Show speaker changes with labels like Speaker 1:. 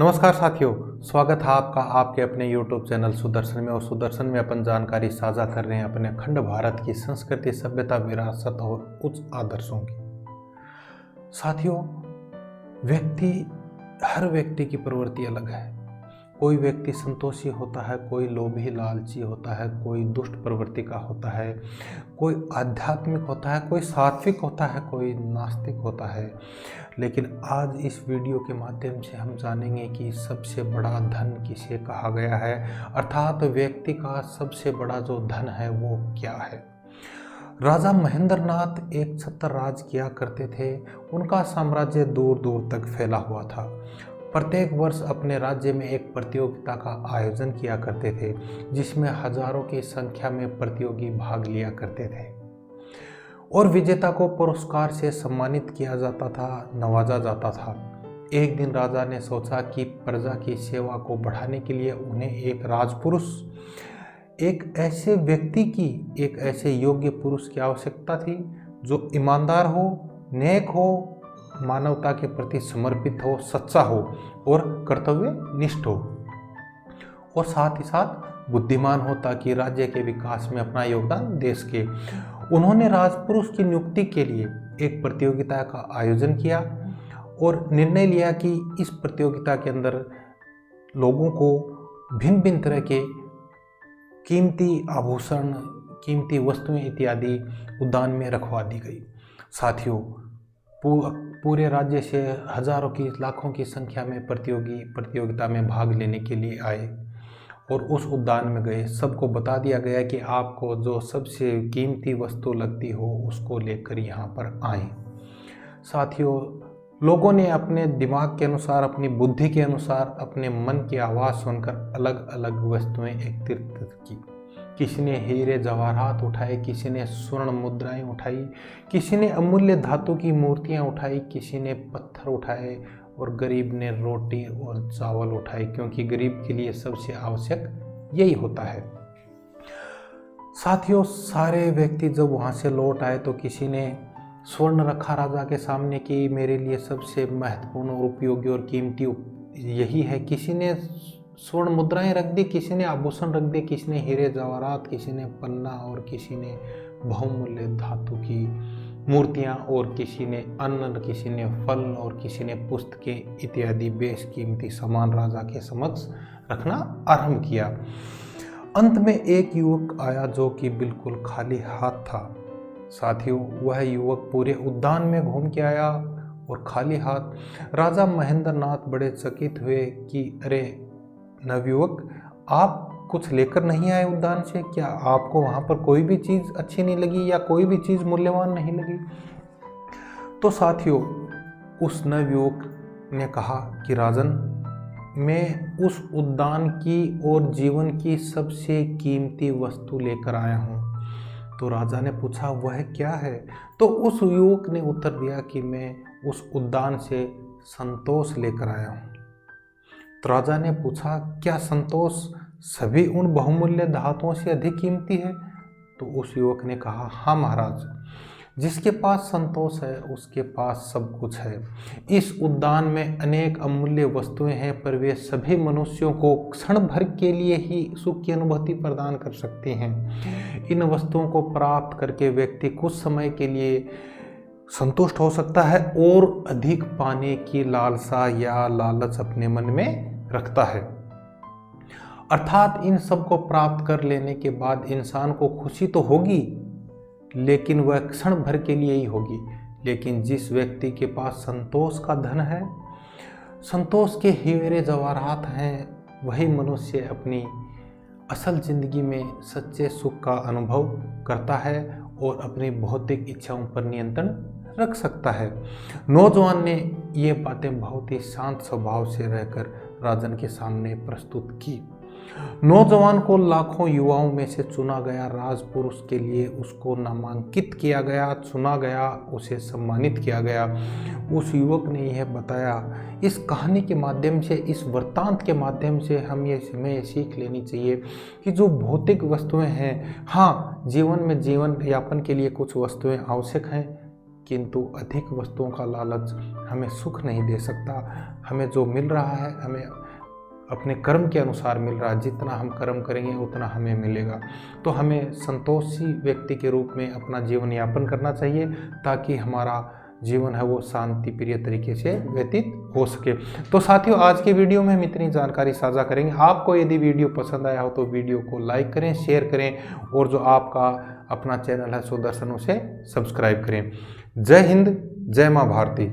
Speaker 1: नमस्कार साथियों, स्वागत है आपका आपके अपने YouTube चैनल सुदर्शन में। और सुदर्शन में अपन जानकारी साझा कर रहे हैं अपने अखंड भारत की संस्कृति, सभ्यता, विरासत और उच्च आदर्शों की। साथियों, हर व्यक्ति की प्रवृत्ति अलग है। कोई व्यक्ति संतोषी होता है, कोई लोभी लालची होता है, कोई दुष्ट प्रवृत्ति का होता है, कोई आध्यात्मिक होता है, कोई सात्विक होता है, कोई नास्तिक होता है। लेकिन आज इस वीडियो के माध्यम से हम जानेंगे कि सबसे बड़ा धन किसे कहा गया है, अर्थात व्यक्ति का सबसे बड़ा जो धन है वो क्या है। राजा महेंद्रनाथ एक छत्र राज किया करते थे। उनका साम्राज्य दूर दूर तक फैला हुआ था। प्रत्येक वर्ष अपने राज्य में एक प्रतियोगिता का आयोजन किया करते थे, जिसमें हजारों की संख्या में प्रतियोगी भाग लिया करते थे और विजेता को पुरस्कार से सम्मानित किया जाता था, नवाजा जाता था। एक दिन राजा ने सोचा कि प्रजा की सेवा को बढ़ाने के लिए उन्हें एक राजपुरुष, एक ऐसे व्यक्ति की, एक ऐसे योग्य पुरुष की आवश्यकता थी जो ईमानदार हो, नेक हो, मानवता के प्रति समर्पित हो, सच्चा हो और कर्तव्यनिष्ठ हो और साथ ही साथ बुद्धिमान हो, ताकि राज्य के विकास में अपना योगदान दे सके। उन्होंने राजपुरुष की नियुक्ति के लिए एक प्रतियोगिता का आयोजन किया और निर्णय लिया कि इस प्रतियोगिता के अंदर लोगों को भिन्न भिन्न तरह के कीमती आभूषण, कीमती वस्तुएं इत्यादि उद्यान में रखवा दी गई। साथियों, पूरे राज्य से हजारों की, लाखों की संख्या में प्रतियोगी प्रतियोगिता में भाग लेने के लिए आए और उस उद्यान में गए। सबको बता दिया गया कि आपको जो सबसे कीमती वस्तु लगती हो उसको लेकर यहाँ पर आए। साथियों, लोगों ने अपने दिमाग के अनुसार, अपनी बुद्धि के अनुसार, अपने मन की आवाज़ सुनकर अलग अलग वस्तुएं एकत्रित की। किसी ने हीरे जवाहरात उठाए, किसी ने स्वर्ण मुद्राएं उठाई, किसी ने अमूल्य धातु की मूर्तियां उठाई, किसी ने पत्थर उठाए और गरीब ने रोटी और चावल उठाए, क्योंकि गरीब के लिए सबसे आवश्यक यही होता है। साथियों, सारे व्यक्ति जब वहाँ से लौट आए तो किसी ने स्वर्ण रखा राजा के सामने कि मेरे लिए सबसे महत्वपूर्ण और उपयोगी और कीमती यही है। किसी ने स्वर्ण मुद्राएं रख दी, किसी ने आभूषण रख दिए, किसी ने हीरे जवाहरात, किसी ने पन्ना और किसी ने बहुमूल्य धातु की मूर्तियां और किसी ने अन्न, किसी ने फल और किसी ने पुस्तकें इत्यादि बेशकीमती सामान राजा के समक्ष रखना आरंभ किया। अंत में एक युवक आया जो कि बिल्कुल खाली हाथ था। साथियों, वह युवक पूरे उद्यान में घूम के आया और खाली हाथ। राजा महेंद्रनाथ बड़े चकित हुए कि अरे नवयुवक, आप कुछ लेकर नहीं आए उद्यान से? क्या आपको वहाँ पर कोई भी चीज़ अच्छी नहीं लगी या कोई भी चीज़ मूल्यवान नहीं लगी? तो साथियों, उस नवयुवक ने कहा कि राजन, मैं उस उद्यान की और जीवन की सबसे कीमती वस्तु लेकर आया हूँ। तो राजा ने पूछा, वह क्या है? तो उस युवक ने उत्तर दिया कि मैं उस उद्यान से संतोष लेकर आया हूँ। तो राजा ने पूछा, क्या संतोष सभी उन बहुमूल्य धातुओं से अधिक कीमती है? तो उस युवक ने कहा, हाँ महाराज, जिसके पास संतोष है उसके पास सब कुछ है। इस उद्यान में अनेक अमूल्य वस्तुएं हैं, पर वे सभी मनुष्यों को क्षण भर के लिए ही सुख की अनुभूति प्रदान कर सकती हैं। इन वस्तुओं को प्राप्त करके व्यक्ति कुछ समय के लिए संतुष्ट हो सकता है और अधिक पाने की लालसा या लालच अपने मन में रखता है। अर्थात इन सब को प्राप्त कर लेने के बाद इंसान को खुशी तो होगी, लेकिन वह क्षण भर के लिए ही होगी। लेकिन जिस व्यक्ति के पास संतोष का धन है, संतोष के हीरे जवाहरात हैं, वही मनुष्य अपनी असल जिंदगी में सच्चे सुख का अनुभव करता है और अपनी भौतिक इच्छाओं पर नियंत्रण रख सकता है। नौजवान ने ये बातें बहुत ही शांत स्वभाव से रहकर राजन के सामने प्रस्तुत की। नौजवान को लाखों युवाओं में से चुना गया, राजपुरुष के लिए उसको नामांकित किया गया, चुना गया, उसे सम्मानित किया गया। उस युवक ने यह बताया। इस कहानी के माध्यम से, इस वृत्तांत के माध्यम से हमें ये सीख लेनी चाहिए कि जो भौतिक वस्तुएं हैं, हाँ, जीवन में जीवन यापन के लिए कुछ वस्तुएं आवश्यक हैं, किंतु अधिक वस्तुओं का लालच हमें सुख नहीं दे सकता। हमें जो मिल रहा है हमें अपने कर्म के अनुसार मिल रहा है, जितना हम कर्म करेंगे उतना हमें मिलेगा। तो हमें संतोषी व्यक्ति के रूप में अपना जीवन यापन करना चाहिए ताकि हमारा जीवन है वो शांति प्रिय तरीके से व्यतीत हो सके। तो साथियों, आज की वीडियो में हम इतनी जानकारी साझा करेंगे। आपको यदि वीडियो पसंद आया हो तो वीडियो को लाइक करें, शेयर करें और जो आपका अपना चैनल है सुदर्शन उसे सब्सक्राइब करें। जय हिंद, जय माँ भारती।